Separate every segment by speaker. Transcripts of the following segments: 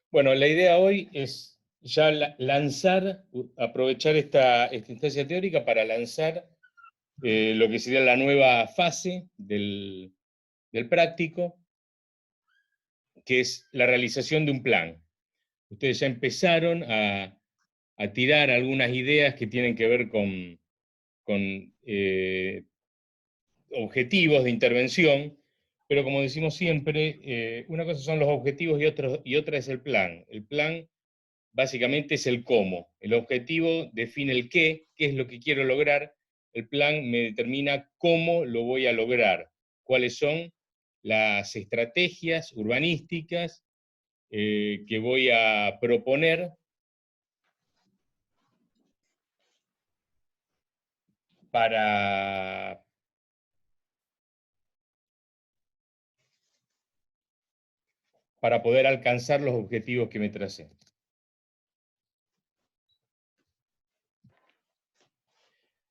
Speaker 1: Bueno, la idea hoy es ya lanzar, aprovechar esta instancia teórica para lanzar lo que sería la nueva fase del práctico, que es la realización de un plan. Ustedes ya empezaron a tirar algunas ideas que tienen que ver con objetivos de intervención, pero como decimos siempre, una cosa son los objetivos y otra es el plan. El plan básicamente es el cómo. El objetivo define el qué es lo que quiero lograr. El plan me determina cómo lo voy a lograr, cuáles son las estrategias urbanísticas que voy a proponer para, para poder alcanzar los objetivos que me tracé.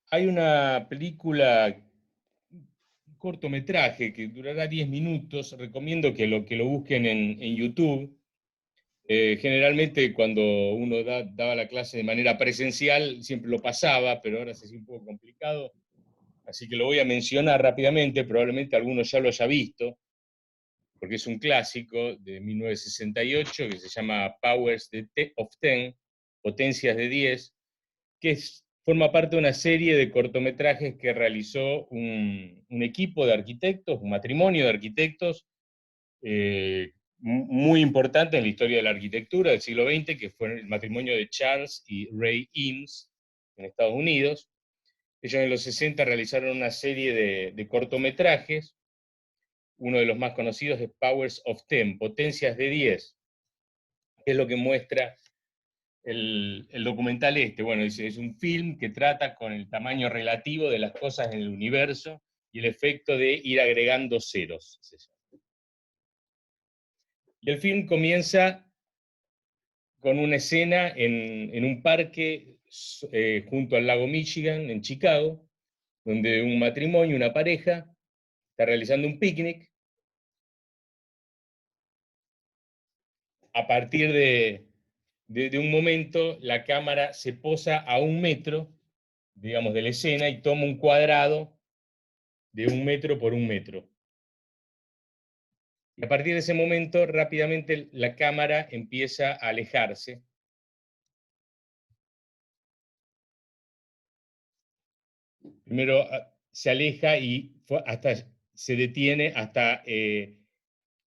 Speaker 1: Hay una película, un cortometraje que durará 10 minutos, recomiendo que lo busquen en YouTube. Generalmente cuando uno daba la clase de manera presencial siempre lo pasaba, pero ahora se hace un poco complicado, así que lo voy a mencionar rápidamente, probablemente algunos ya lo haya visto, porque es un clásico de 1968 que se llama Powers of Ten, Potencias de 10, que forma parte de una serie de cortometrajes que realizó un equipo de arquitectos, un matrimonio de arquitectos muy importante en la historia de la arquitectura del siglo XX, que fue el matrimonio de Charles y Ray Eames en Estados Unidos. Ellos en los 60 realizaron una serie de cortometrajes. Uno de los más conocidos es Powers of Ten, Potencias de 10, que es lo que muestra el documental este. Bueno, es un film que trata con el tamaño relativo de las cosas en el universo y el efecto de ir agregando ceros. Y el film comienza con una escena en un parque junto al lago Michigan, en Chicago, donde un matrimonio, una pareja, está realizando un picnic. A partir de un momento, la cámara se posa a 1 metro, digamos, de la escena y toma un cuadrado de 1 metro por 1 metro. Y a partir de ese momento, rápidamente la cámara empieza a alejarse. Primero se aleja y hasta se detiene hasta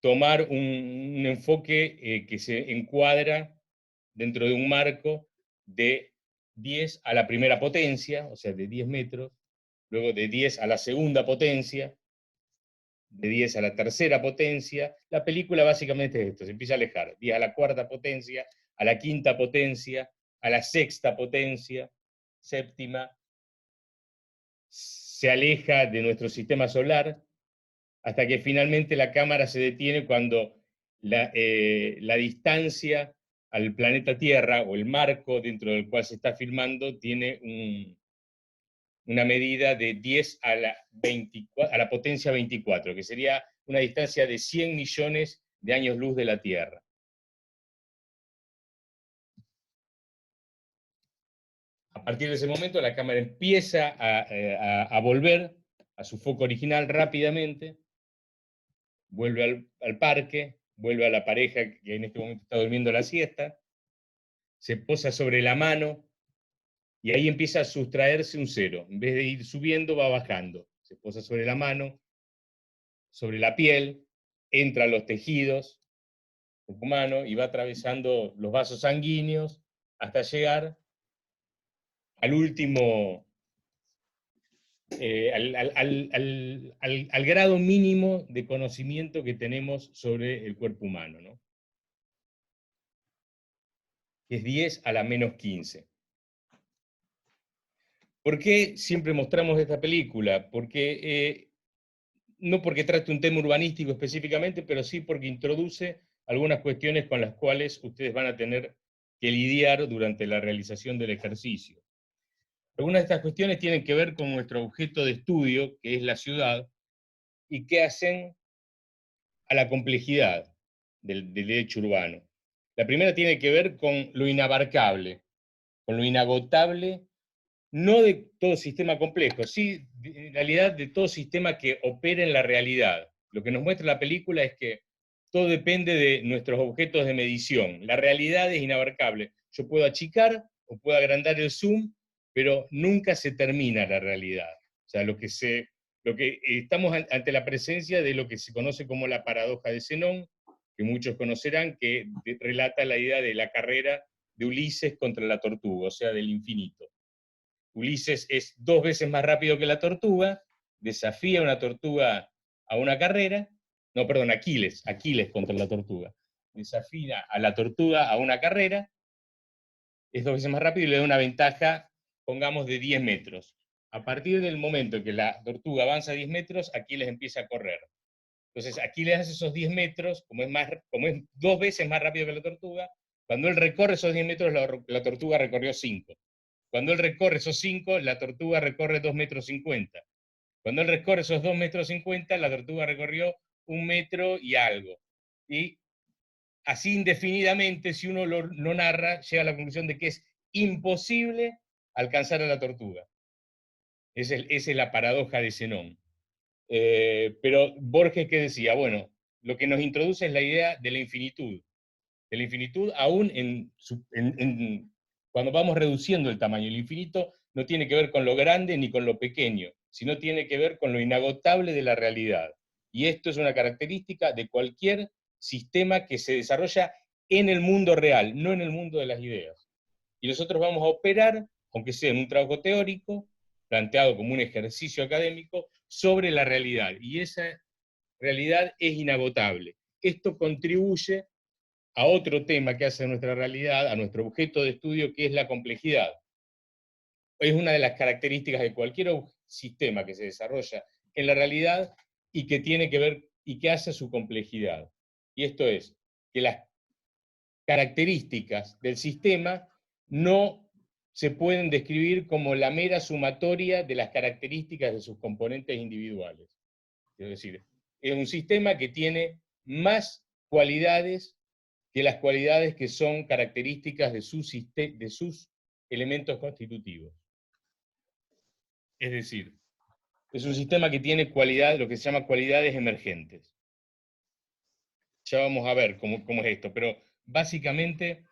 Speaker 1: tomar un enfoque que se encuadra dentro de un marco de 10 a la primera potencia, o sea, de 10 metros, luego de 10 a la segunda potencia, de 10 a la tercera potencia. La película básicamente es esto, se empieza a alejar, 10 a la cuarta potencia, a la quinta potencia, a la sexta potencia, séptima, se aleja de nuestro sistema solar, hasta que finalmente la cámara se detiene cuando la distancia al planeta Tierra o el marco dentro del cual se está filmando tiene una medida de 10 a la potencia 24, que sería una distancia de 100 millones de años luz de la Tierra. A partir de ese momento la cámara empieza a volver a su foco original rápidamente, vuelve al parque, vuelve a la pareja que en este momento está durmiendo la siesta, se posa sobre la mano y ahí empieza a sustraerse un cero. En vez de ir subiendo, va bajando. Se posa sobre la mano, sobre la piel, entra a los tejidos humano y va atravesando los vasos sanguíneos hasta llegar al último, al grado mínimo de conocimiento que tenemos sobre el cuerpo humano, ¿no? Que es 10 a la menos 15. ¿Por qué siempre mostramos esta película? No porque trate un tema urbanístico específicamente, pero sí porque introduce algunas cuestiones con las cuales ustedes van a tener que lidiar durante la realización del ejercicio. Algunas de estas cuestiones tienen que ver con nuestro objeto de estudio, que es la ciudad, y que hacen a la complejidad del hecho urbano. La primera tiene que ver con lo inabarcable, con lo inagotable, no de todo sistema complejo, sí, en realidad de todo sistema que opera en la realidad. Lo que nos muestra la película es que todo depende de nuestros objetos de medición. La realidad es inabarcable. Yo puedo achicar o puedo agrandar el zoom, pero nunca se termina la realidad. O sea, lo que estamos ante la presencia de lo que se conoce como la paradoja de Zenón, que muchos conocerán, que relata la idea de la carrera de Ulises contra la tortuga, o sea, del infinito. Ulises es 2 veces más rápido que la tortuga, desafía a una tortuga a una carrera, no, perdón, Aquiles contra la tortuga, desafía a la tortuga a una carrera, es 2 veces más rápido y le da una ventaja, pongamos, de 10 metros. A partir del momento en que la tortuga avanza 10 metros, Aquiles empieza a correr. Entonces, Aquiles hace esos 10 metros, como es 2 veces más rápido que la tortuga, cuando él recorre esos 10 metros, la tortuga recorrió 5. Cuando él recorre esos 5, la tortuga recorre 2,50 metros. Cuando él recorre esos 2,50 metros, la tortuga recorrió 1 metro y algo. Y así indefinidamente, si uno lo narra, llega a la conclusión de que es imposible alcanzar a la tortuga. Esa es la paradoja de Zenón. Pero Borges, ¿qué decía? Bueno, lo que nos introduce es la idea de la infinitud. De la infinitud aún cuando vamos reduciendo el tamaño. El infinito no tiene que ver con lo grande ni con lo pequeño, sino tiene que ver con lo inagotable de la realidad. Y esto es una característica de cualquier sistema que se desarrolla en el mundo real, no en el mundo de las ideas. Y nosotros vamos a operar, aunque sea en un trabajo teórico, planteado como un ejercicio académico, sobre la realidad. Y esa realidad es inagotable. Esto contribuye a otro tema que hace nuestra realidad, a nuestro objeto de estudio, que es la complejidad. Es una de las características de cualquier sistema que se desarrolla en la realidad y que tiene que ver y que hace su complejidad. Y esto es que las características del sistema no se pueden describir como la mera sumatoria de las características de sus componentes individuales. Es decir, es un sistema que tiene más cualidades que las cualidades que son características de sus elementos constitutivos. Es decir, es un sistema que tiene lo que se llama cualidades emergentes. Ya vamos a ver cómo es esto, pero básicamente,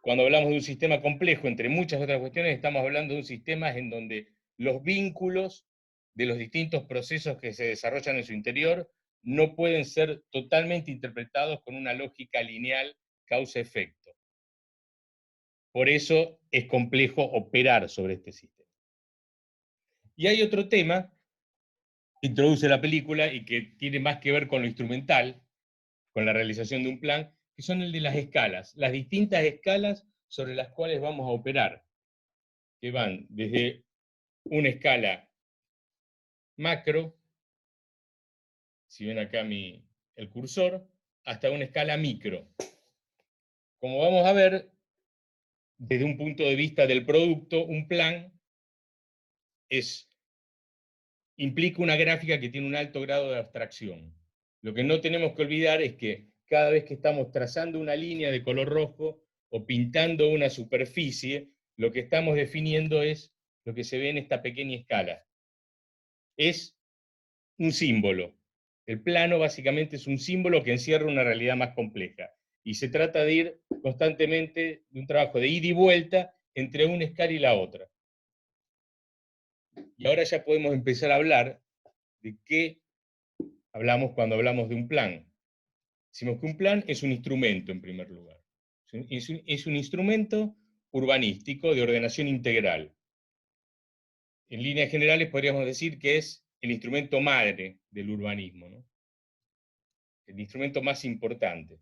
Speaker 1: cuando hablamos de un sistema complejo, entre muchas otras cuestiones, estamos hablando de un sistema en donde los vínculos de los distintos procesos que se desarrollan en su interior no pueden ser totalmente interpretados con una lógica lineal causa-efecto. Por eso es complejo operar sobre este sistema. Y hay otro tema que introduce la película y que tiene más que ver con lo instrumental, con la realización de un plan, que son el de las escalas, las distintas escalas sobre las cuales vamos a operar, que van desde una escala macro, si ven acá el cursor, hasta una escala micro. Como vamos a ver, desde un punto de vista del producto, un plan implica una gráfica que tiene un alto grado de abstracción. Lo que no tenemos que olvidar es que cada vez que estamos trazando una línea de color rojo o pintando una superficie, lo que estamos definiendo es lo que se ve en esta pequeña escala. Es un símbolo. El plano básicamente es un símbolo que encierra una realidad más compleja. Y se trata de ir constantemente de un trabajo de ida y vuelta entre una escala y la otra. Y ahora ya podemos empezar a hablar de qué hablamos cuando hablamos de un plan. Decimos que un plan es un instrumento, en primer lugar. Es un instrumento urbanístico de ordenación integral. En líneas generales podríamos decir que es el instrumento madre del urbanismo, ¿no? El instrumento más importante.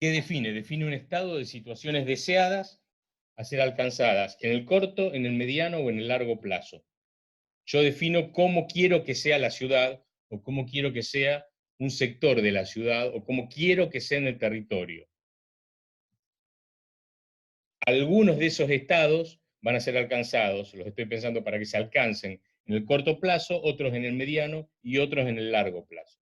Speaker 1: ¿Qué define? Define un estado de situaciones deseadas a ser alcanzadas en el corto, en el mediano o en el largo plazo. Yo defino cómo quiero que sea la ciudad o cómo quiero que sea un sector de la ciudad o cómo quiero que sea en el territorio. Algunos de esos estados van a ser alcanzados, los estoy pensando para que se alcancen en el corto plazo, otros en el mediano y otros en el largo plazo.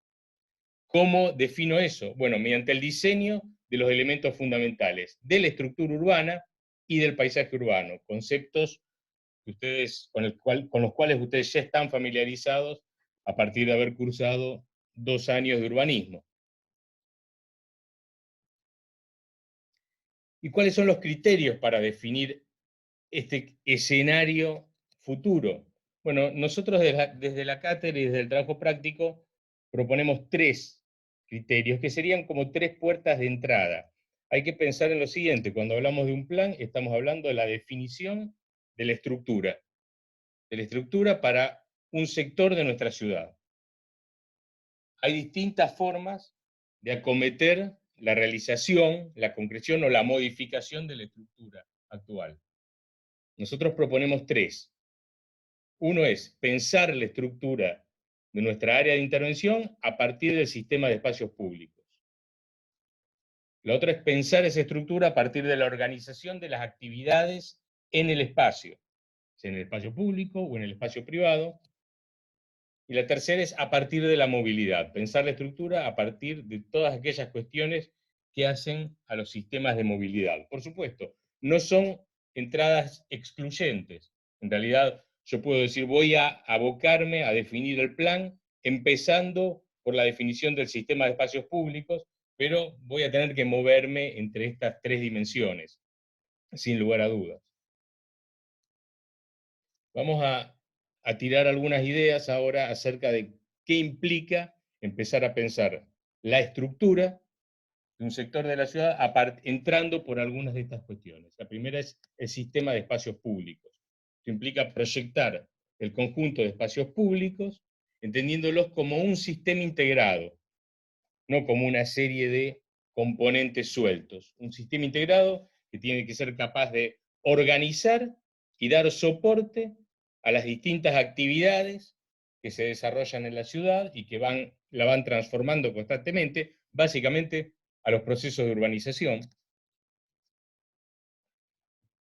Speaker 1: ¿Cómo defino eso? Bueno, mediante el diseño de los elementos fundamentales de la estructura urbana y del paisaje urbano, conceptos que con los cuales ustedes ya están familiarizados a partir de haber cursado 2 años de urbanismo. ¿Y cuáles son los criterios para definir este escenario futuro? Bueno, nosotros desde la cátedra y desde el trabajo práctico proponemos 3 criterios que serían como 3 puertas de entrada. Hay que pensar en lo siguiente: cuando hablamos de un plan, estamos hablando de la definición de la estructura para un sector de nuestra ciudad. Hay distintas formas de acometer la realización, la concreción o la modificación de la estructura actual. Nosotros proponemos 3. Uno es pensar la estructura de nuestra área de intervención a partir del sistema de espacios públicos. La otra es pensar esa estructura a partir de la organización de las actividades en el espacio, sea en el espacio público o en el espacio privado. Y la tercera es a partir de la movilidad, pensar la estructura a partir de todas aquellas cuestiones que hacen a los sistemas de movilidad. Por supuesto, no son entradas excluyentes. En realidad, yo puedo decir, voy a abocarme a definir el plan, empezando por la definición del sistema de espacios públicos, pero voy a tener que moverme entre estas 3 dimensiones, sin lugar a dudas. Vamos a tirar algunas ideas ahora acerca de qué implica empezar a pensar la estructura de un sector de la ciudad entrando por algunas de estas cuestiones. La primera es el sistema de espacios públicos. Esto implica proyectar el conjunto de espacios públicos, entendiéndolos como un sistema integrado, no como una serie de componentes sueltos. Un sistema integrado que tiene que ser capaz de organizar y dar soporte a las distintas actividades que se desarrollan en la ciudad y que la van transformando constantemente, básicamente a los procesos de urbanización.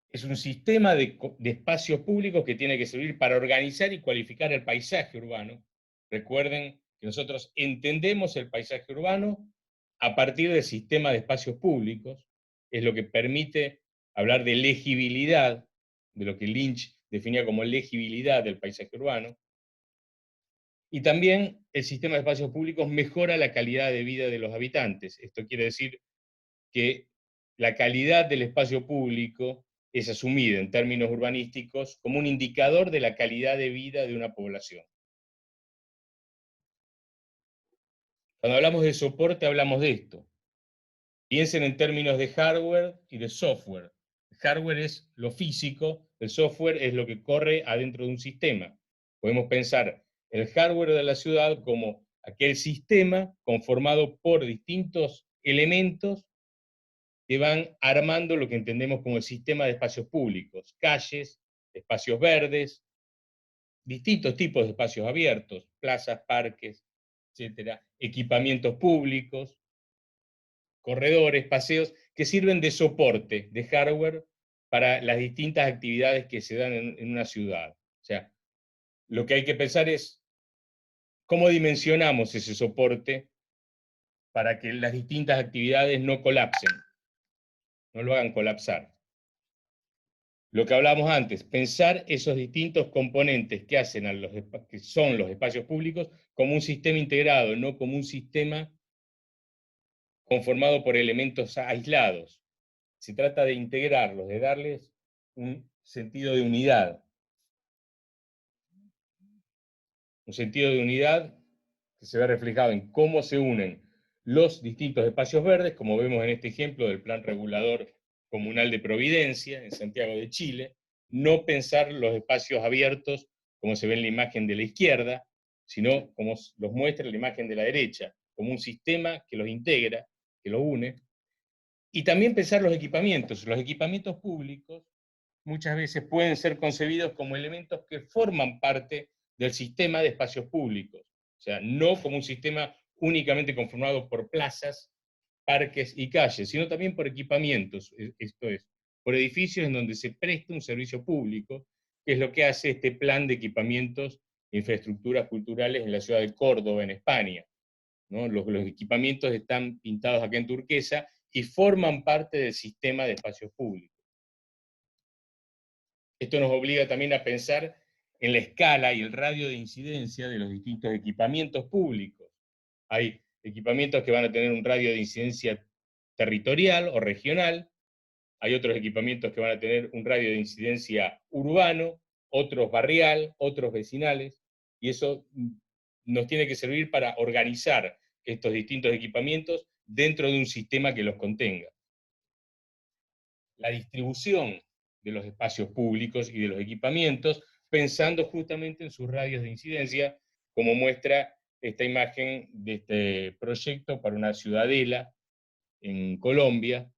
Speaker 1: Es un sistema de espacios públicos que tiene que servir para organizar y cualificar el paisaje urbano. Recuerden que nosotros entendemos el paisaje urbano a partir del sistema de espacios públicos, es lo que permite hablar de legibilidad, de lo que Lynch definía como legibilidad del paisaje urbano. Y también el sistema de espacios públicos mejora la calidad de vida de los habitantes. Esto quiere decir que la calidad del espacio público es asumida en términos urbanísticos como un indicador de la calidad de vida de una población. Cuando hablamos de soporte hablamos de esto. Piensen en términos de hardware y de software. El hardware es lo físico, el software es lo que corre adentro de un sistema. Podemos pensar el hardware de la ciudad como aquel sistema conformado por distintos elementos que van armando lo que entendemos como el sistema de espacios públicos, calles, espacios verdes, distintos tipos de espacios abiertos, plazas, parques, etcétera, equipamientos públicos, corredores, paseos, que sirven de soporte, de hardware, para las distintas actividades que se dan en una ciudad. O sea, lo que hay que pensar es cómo dimensionamos ese soporte para que las distintas actividades no colapsen, no lo hagan colapsar. Lo que hablábamos antes, pensar esos distintos componentes que que son los espacios públicos como un sistema integrado, no como un sistema conformado por elementos aislados. Se trata de integrarlos, de darles un sentido de unidad. Un sentido de unidad que se ve reflejado en cómo se unen los distintos espacios verdes, como vemos en este ejemplo del Plan Regulador Comunal de Providencia, en Santiago de Chile. No pensar los espacios abiertos como se ve en la imagen de la izquierda, sino como los muestra la imagen de la derecha, como un sistema que los integra, que los une. Y también pensar los equipamientos. Los equipamientos públicos muchas veces pueden ser concebidos como elementos que forman parte del sistema de espacios públicos. O sea, no como un sistema únicamente conformado por plazas, parques y calles, sino también por equipamientos, esto es, por edificios en donde se presta un servicio público, que es lo que hace este plan de equipamientos e infraestructuras culturales en la ciudad de Córdoba, en España. ¿no? Los equipamientos están pintados acá en turquesa y forman parte del sistema de espacios públicos. Esto nos obliga también a pensar en la escala y el radio de incidencia de los distintos equipamientos públicos. Hay equipamientos que van a tener un radio de incidencia territorial o regional, hay otros equipamientos que van a tener un radio de incidencia urbano, otros barrial, otros vecinales, y eso nos tiene que servir para organizar estos distintos equipamientos dentro de un sistema que los contenga. La distribución de los espacios públicos y de los equipamientos, pensando justamente en sus radios de incidencia, como muestra esta imagen de este proyecto para una ciudadela en Colombia.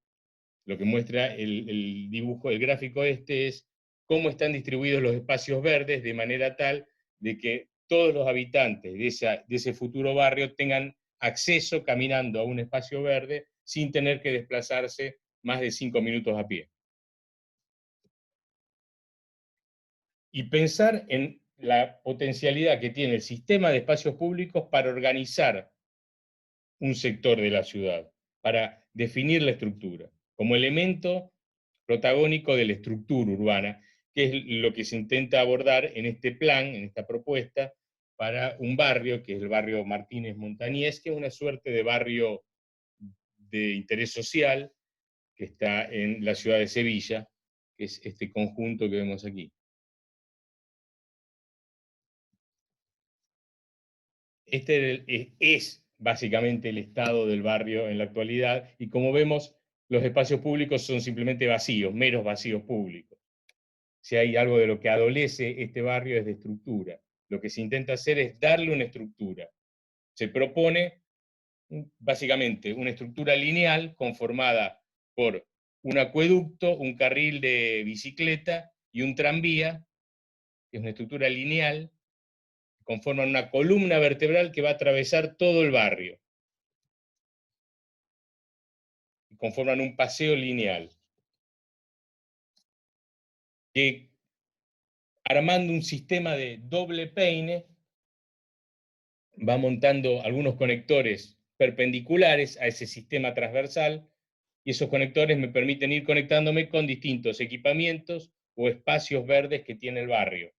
Speaker 1: Lo que muestra el dibujo, el gráfico este es cómo están distribuidos los espacios verdes de manera tal de que todos los habitantes de ese futuro barrio tengan acceso caminando a un espacio verde sin tener que desplazarse más de 5 minutos a pie. Y pensar en la potencialidad que tiene el sistema de espacios públicos para organizar un sector de la ciudad, para definir la estructura, como elemento protagónico de la estructura urbana, que es lo que se intenta abordar en este plan, en esta propuesta, para un barrio, que es el barrio Martínez Montañés, que es una suerte de barrio de interés social, que está en la ciudad de Sevilla, que es este conjunto que vemos aquí. Es básicamente el estado del barrio en la actualidad, y como vemos, los espacios públicos son simplemente vacíos, meros vacíos públicos. Si hay algo de lo que adolece este barrio es de estructura. Lo que se intenta hacer es darle una estructura. Se propone básicamente una estructura lineal conformada por un acueducto, un carril de bicicleta y un tranvía, que es una estructura lineal, conforman una columna vertebral que va a atravesar todo el barrio, y conforman un paseo lineal, que armando un sistema de doble peine va montando algunos conectores perpendiculares a ese sistema transversal, y esos conectores me permiten ir conectándome con distintos equipamientos o espacios verdes que tiene el barrio.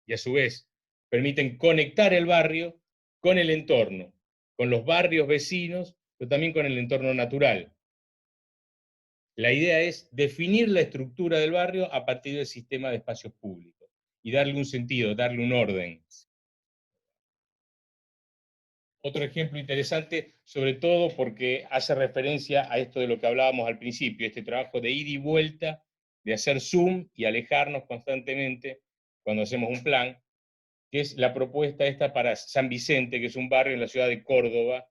Speaker 1: Y a su vez, permiten conectar el barrio con el entorno, con los barrios vecinos, pero también con el entorno natural. La idea es definir la estructura del barrio a partir del sistema de espacios públicos y darle un sentido, darle un orden. Otro ejemplo interesante, sobre todo porque hace referencia a esto de lo que hablábamos al principio, este trabajo de ida y vuelta, de hacer zoom y alejarnos constantemente cuando hacemos un plan, que es la propuesta esta para San Vicente, que es un barrio en la ciudad de Córdoba,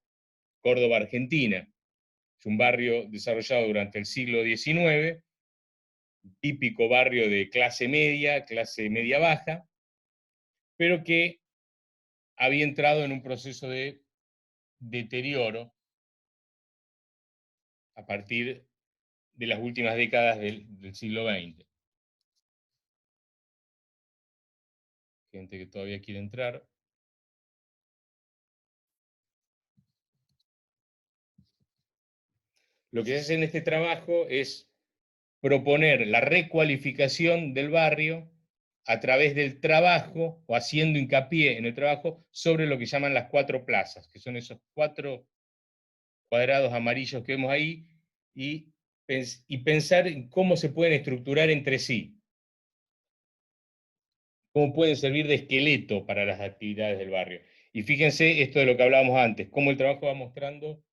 Speaker 1: Córdoba, Argentina. Es un barrio desarrollado durante el siglo XIX, típico barrio de clase media baja, pero que había entrado en un proceso de deterioro a partir de las últimas décadas del siglo XX. Gente que todavía quiere entrar. Lo que se hace en este trabajo es proponer la recualificación del barrio a través del trabajo, o haciendo hincapié en el trabajo, sobre lo que llaman las 4 plazas, que son esos 4 cuadrados amarillos que vemos ahí, y pensar en cómo se pueden estructurar entre sí, cómo pueden servir de esqueleto para las actividades del barrio. Y fíjense esto de lo que hablábamos antes, cómo el trabajo va mostrando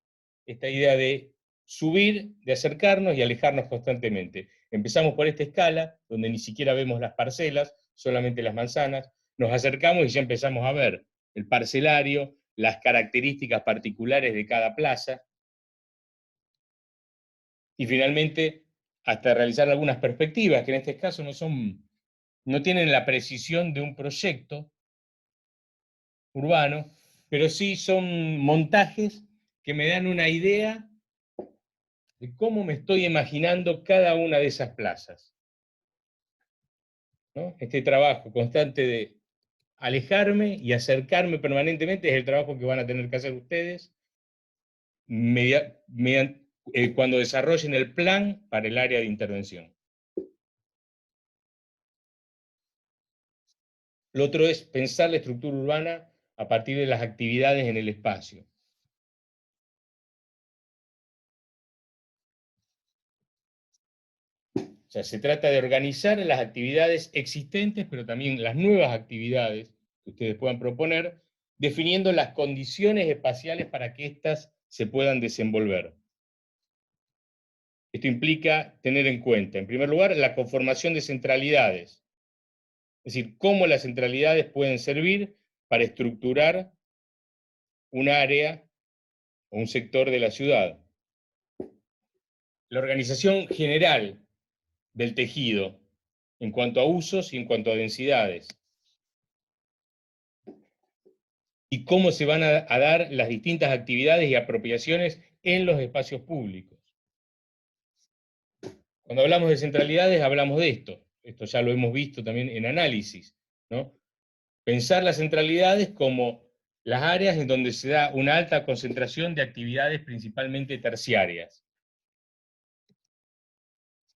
Speaker 1: esta idea de subir, de acercarnos y alejarnos constantemente. Empezamos por esta escala, donde ni siquiera vemos las parcelas, solamente las manzanas, nos acercamos y ya empezamos a ver el parcelario, las características particulares de cada plaza, y finalmente hasta realizar algunas perspectivas, que en este caso no tienen la precisión de un proyecto urbano, pero sí son montajes que me dan una idea de cómo me estoy imaginando cada una de esas plazas, ¿no? Este trabajo constante de alejarme y acercarme permanentemente es el trabajo que van a tener que hacer ustedes cuando desarrollen el plan para el área de intervención. Lo otro es pensar la estructura urbana a partir de las actividades en el espacio. O sea, se trata de organizar las actividades existentes, pero también las nuevas actividades que ustedes puedan proponer, definiendo las condiciones espaciales para que éstas se puedan desenvolver. Esto implica tener en cuenta, en primer lugar, la conformación de centralidades, es decir, cómo las centralidades pueden servir para estructurar un área o un sector de la ciudad. La organización general del tejido en cuanto a usos y en cuanto a densidades. Y cómo se van a dar las distintas actividades y apropiaciones en los espacios públicos. Cuando hablamos de centralidades, hablamos de esto. Esto ya lo hemos visto también en análisis, ¿no? Pensar las centralidades como las áreas en donde se da una alta concentración de actividades principalmente terciarias,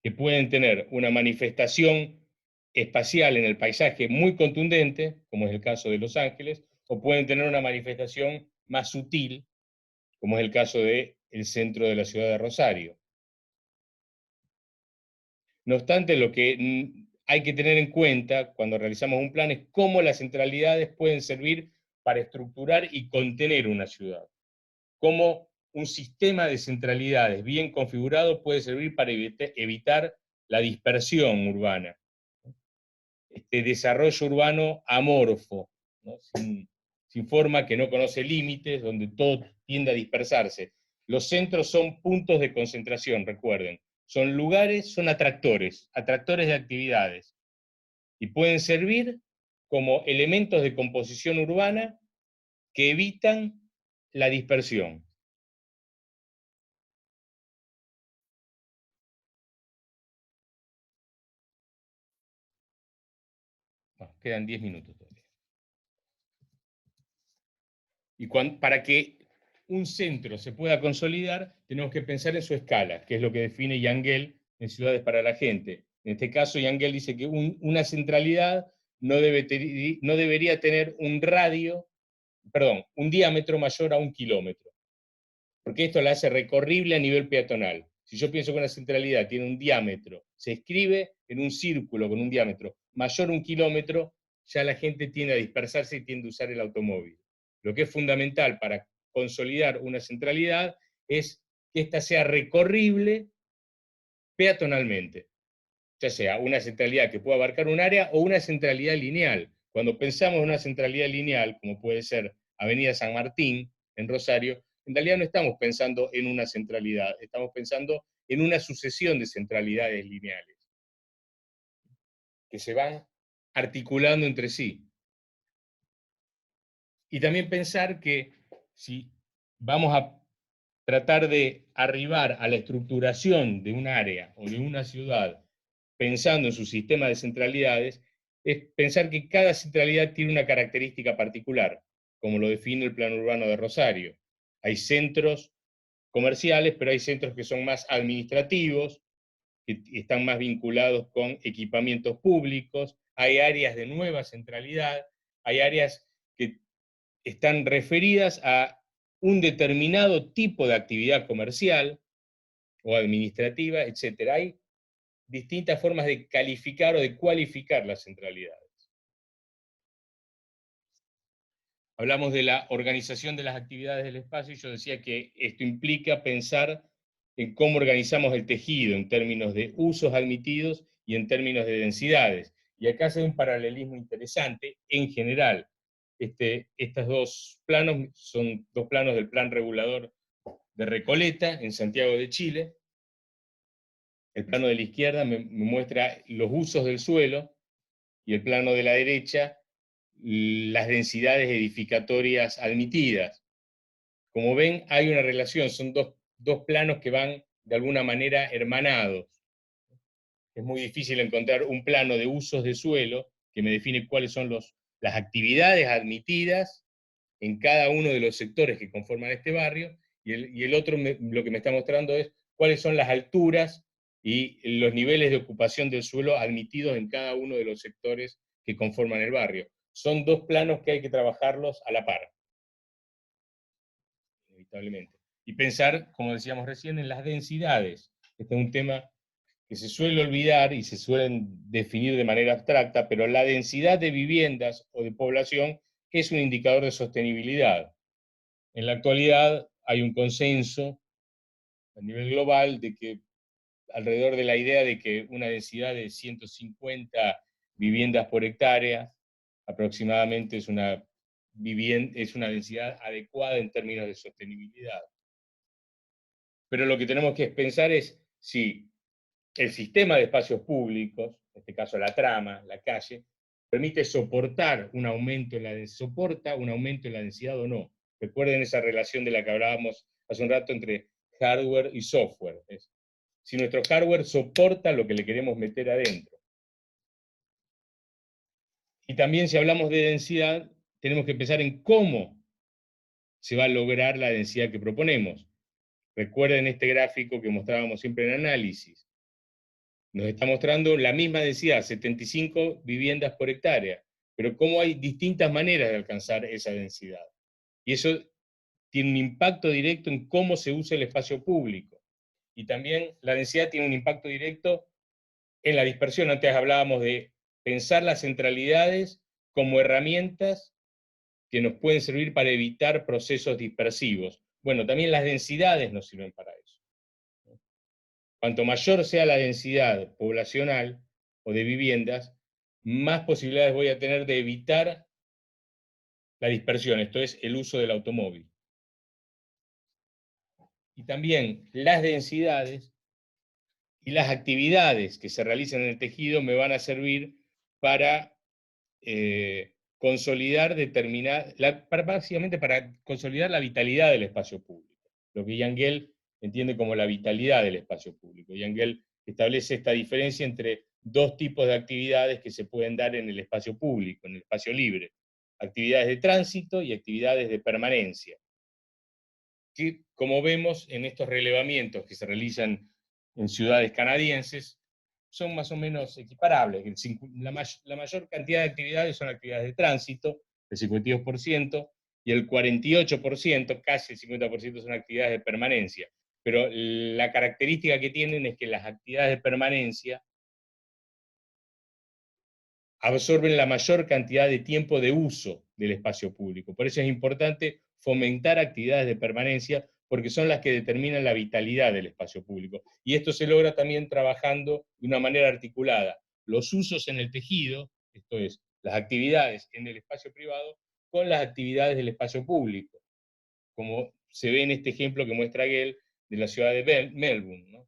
Speaker 1: que pueden tener una manifestación espacial en el paisaje muy contundente, como es el caso de Los Ángeles, o pueden tener una manifestación más sutil, como es el caso del centro de la ciudad de Rosario. No obstante, lo que hay que tener en cuenta cuando realizamos un plan es cómo las centralidades pueden servir para estructurar y contener una ciudad. Cómo un sistema de centralidades bien configurado puede servir para evitar la dispersión urbana. Este desarrollo urbano amorfo, ¿no? sin forma, que no conoce límites, donde todo tiende a dispersarse. Los centros son puntos de concentración, recuerden. Son lugares, son atractores de actividades. Y pueden servir como elementos de composición urbana que evitan la dispersión. Bueno, quedan 10 minutos todavía. Y para que un centro se pueda consolidar, tenemos que pensar en su escala, que es lo que define Yangel en Ciudades para la Gente. En este caso, Yangel dice que una centralidad no debería tener un diámetro mayor a 1 kilómetro, porque esto la hace recorrible a nivel peatonal. Si yo pienso que una centralidad tiene un diámetro, se escribe en un círculo con un diámetro mayor a 1 kilómetro, ya la gente tiende a dispersarse y tiende a usar el automóvil. Lo que es fundamental para consolidar una centralidad es que ésta sea recorrible peatonalmente, ya sea una centralidad que pueda abarcar un área o una centralidad lineal. Cuando pensamos en una centralidad lineal, como puede ser Avenida San Martín, en Rosario, en realidad no estamos pensando en una centralidad, estamos pensando en una sucesión de centralidades lineales que se van articulando entre sí. Y también pensar que si vamos a tratar de arribar a la estructuración de un área o de una ciudad pensando en su sistema de centralidades, es pensar que cada centralidad tiene una característica particular, como lo define el Plan Urbano de Rosario. Hay centros comerciales, pero hay centros que son más administrativos, que están más vinculados con equipamientos públicos, hay áreas de nueva centralidad, hay áreas que están referidas a un determinado tipo de actividad comercial o administrativa, etc. Hay distintas formas de calificar o de cualificar las centralidades. Hablamos de la organización de las actividades del espacio y yo decía que esto implica pensar en cómo organizamos el tejido en términos de usos admitidos y en términos de densidades. Y acá se ve un paralelismo interesante en general. Estos dos planos son dos planos del plan regulador de Recoleta, en Santiago de Chile. El plano de la izquierda me muestra los usos del suelo y el plano de la derecha las densidades edificatorias admitidas. Como ven, hay una relación, son dos planos que van de alguna manera hermanados. Es muy difícil encontrar un plano de usos de suelo que me define cuáles son las actividades admitidas en cada uno de los sectores que conforman este barrio, y el otro lo que me está mostrando es cuáles son las alturas y los niveles de ocupación del suelo admitidos en cada uno de los sectores que conforman el barrio. Son dos planos que hay que trabajarlos a la par, inevitablemente. Y pensar, como decíamos recién, en las densidades. Este es un tema que se suele olvidar y se suelen definir de manera abstracta, pero la densidad de viviendas o de población es un indicador de sostenibilidad. En la actualidad hay un consenso a nivel global de que alrededor de la idea de que una densidad de 150 viviendas por hectárea aproximadamente es una densidad adecuada en términos de sostenibilidad. Pero lo que tenemos que pensar es si el sistema de espacios públicos, en este caso la trama, la calle, permite soportar un aumento soporta un aumento en la densidad o no. Recuerden esa relación de la que hablábamos hace un rato entre hardware y software. Si nuestro hardware soporta lo que le queremos meter adentro. Y también si hablamos de densidad, tenemos que pensar en cómo se va a lograr la densidad que proponemos. Recuerden este gráfico que mostrábamos siempre en análisis. Nos está mostrando la misma densidad, 75 viviendas por hectárea, pero cómo hay distintas maneras de alcanzar esa densidad. Y eso tiene un impacto directo en cómo se usa el espacio público. Y también la densidad tiene un impacto directo en la dispersión. Antes hablábamos de pensar las centralidades como herramientas que nos pueden servir para evitar procesos dispersivos. Bueno, también las densidades nos sirven para eso. Cuanto mayor sea la densidad poblacional o de viviendas, más posibilidades voy a tener de evitar la dispersión, esto es, el uso del automóvil. Y también las densidades y las actividades que se realizan en el tejido me van a servir para consolidar básicamente para consolidar la vitalidad del espacio público, lo que Yangel entiende como la vitalidad del espacio público. Yangel establece esta diferencia entre dos tipos de actividades que se pueden dar en el espacio público, en el espacio libre: actividades de tránsito y actividades de permanencia, que, como vemos en estos relevamientos que se realizan en ciudades canadienses, son más o menos equiparables. La mayor cantidad de actividades son actividades de tránsito, el 52%, y el 48%, casi el 50%, son actividades de permanencia. Pero la característica que tienen es que las actividades de permanencia absorben la mayor cantidad de tiempo de uso del espacio público. Por eso es importante fomentar actividades de permanencia, porque son las que determinan la vitalidad del espacio público. Y esto se logra también trabajando de una manera articulada. Los usos en el tejido, esto es, las actividades en el espacio privado, con las actividades del espacio público, como se ve en este ejemplo que muestra Gell de la ciudad de Melbourne, ¿no?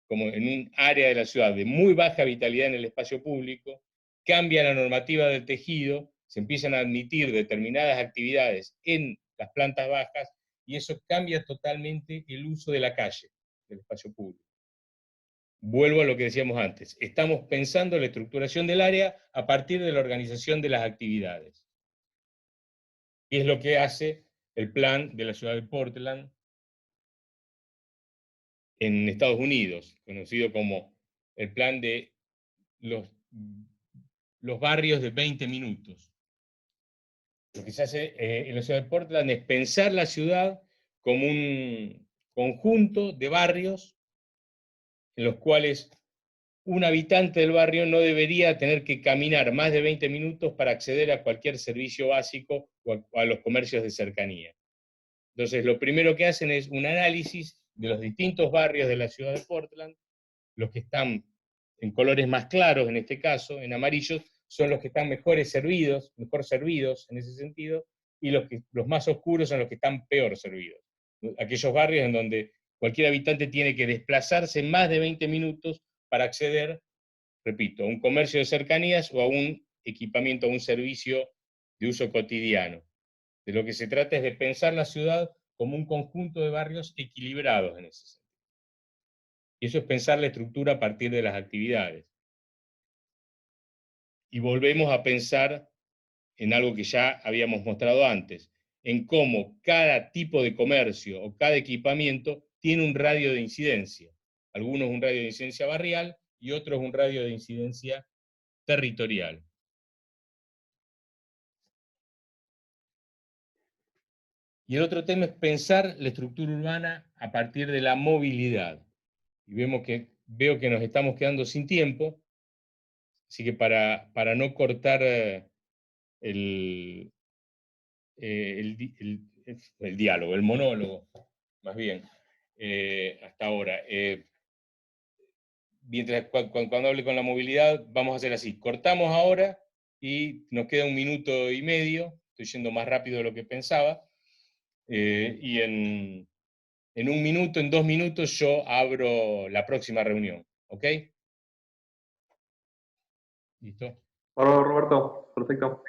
Speaker 1: Como en un área de la ciudad de muy baja vitalidad en el espacio público, cambia la normativa del tejido, se empiezan a admitir determinadas actividades en las plantas bajas, y eso cambia totalmente el uso de la calle, del espacio público. Vuelvo a lo que decíamos antes, estamos pensando la estructuración del área a partir de la organización de las actividades. Y es lo que hace el plan de la ciudad de Portland en Estados Unidos, conocido como el plan de los barrios de 20 minutos. Lo que se hace en la ciudad de Portland es pensar la ciudad como un conjunto de barrios en los cuales un habitante del barrio no debería tener que caminar más de 20 minutos para acceder a cualquier servicio básico o a los comercios de cercanía. Entonces, lo primero que hacen es un análisis de los distintos barrios de la ciudad de Portland. Los que están en colores más claros, en este caso, en amarillos, son los que están mejor servidos en ese sentido, y los más oscuros son los que están peor servidos. Aquellos barrios en donde cualquier habitante tiene que desplazarse más de 20 minutos para acceder, repito, a un comercio de cercanías o a un equipamiento, a un servicio de uso cotidiano. De lo que se trata es de pensar la ciudad como un conjunto de barrios equilibrados en ese sentido. Y eso es pensar la estructura a partir de las actividades. Y volvemos a pensar en algo que ya habíamos mostrado antes. en cómo cada tipo de comercio o cada equipamiento tiene un radio de incidencia. Algunos un radio de incidencia barrial y otros un radio de incidencia territorial. Y el otro tema es pensar la estructura urbana a partir de la movilidad. Y veo que nos estamos quedando sin tiempo, así que para no cortar el, el diálogo, el monólogo, más bien, hasta ahora. Mientras, cuando hable con la movilidad, vamos a hacer así. Cortamos ahora y nos queda 1 minuto y medio. Estoy yendo más rápido de lo que pensaba. Y en 1 minuto, en 2 minutos, yo abro la próxima reunión. ¿Ok? ¿Listo?
Speaker 2: Bueno, Roberto, perfecto.